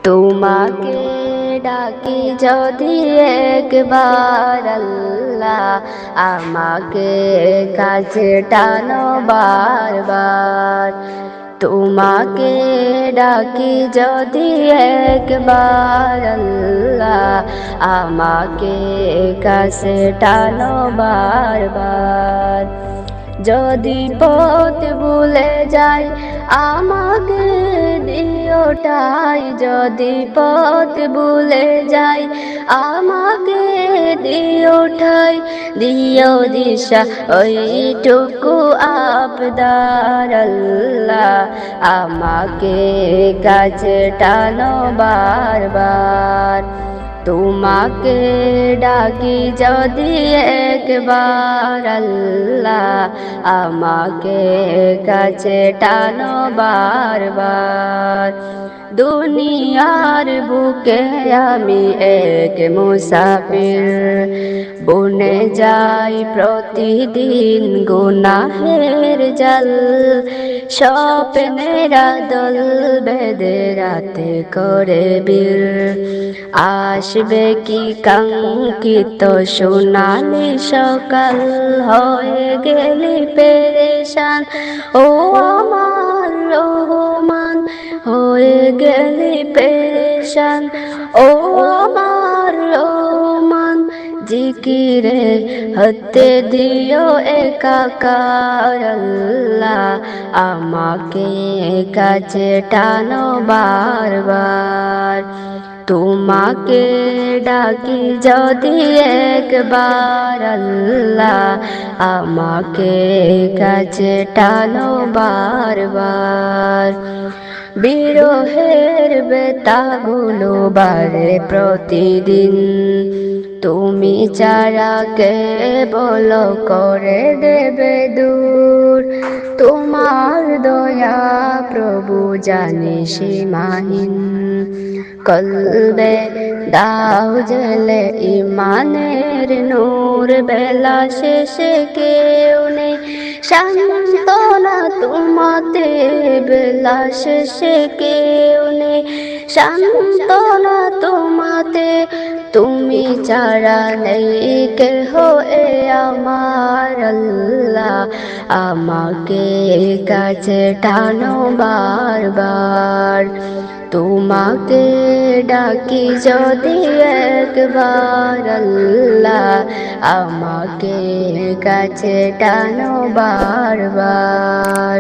তোমাকে ডাকি যদি একবার আল্লাহ, আমাকে কাছে টানো বারবার। তোমাকে ডাকি যদি একবার আল্লাহ, আমাকে কাছে টানো বারবার। যদি পথ ভুলে যাই আমাকে দিও ঠাই, যদি পথ ভুলে যাই আমাকে দিও ঠাই, দিও দিশা ওইটুকু আবদার আল্লাহ, আমাকে কাছে টানো বারবার। তোমাকে ডাকি যদি একবার আল্লাহ, আমাকে কাছে টানো বারবার। দুনিয়ার বুকে আমি এক মুসাফির, বনে যাই প্রতিদিন গুনাহের জাল। স্বপ্নেরা দল বেঁধে রাতে করে বীর, আসবে কি কাঙ্ক্ষিত সোনালি সকাল। হয়ে গেলি পেরেশান ও আমার রহমান, হয়ে গেলি পেরেশান ও আমার রহমান। জিকিরে হতে দিও একাকার আল্লাহ, আমাকে কাছে টানো বারবার। তোমাকে ডাকি যদি একবার আল্লাহ, আমাকে কাছে টানো বারবার। বিরহের বেতাগুলো বাড়ে প্রতিদিন, তুমি ছাড়া কে বলো করে দেবে দূর। তোমার দয়া প্রভু জানি সীমাহীন, কলবে দাও জেলে ইমানের নূর। বেলা শেষে কেউ নেই সান্ত্বনা তোমাতে, বেলা শেষে কেউ নেই সান্ত্বনা তোমাতে। তুমি ছাড়া নেই কেহ এ আমার আল্লাহ, আমাকে কাছে টানো বারবার। তোমাকে ডাকি যদি একবার আল্লাহ, আমাকে কাছে টানো বারবার।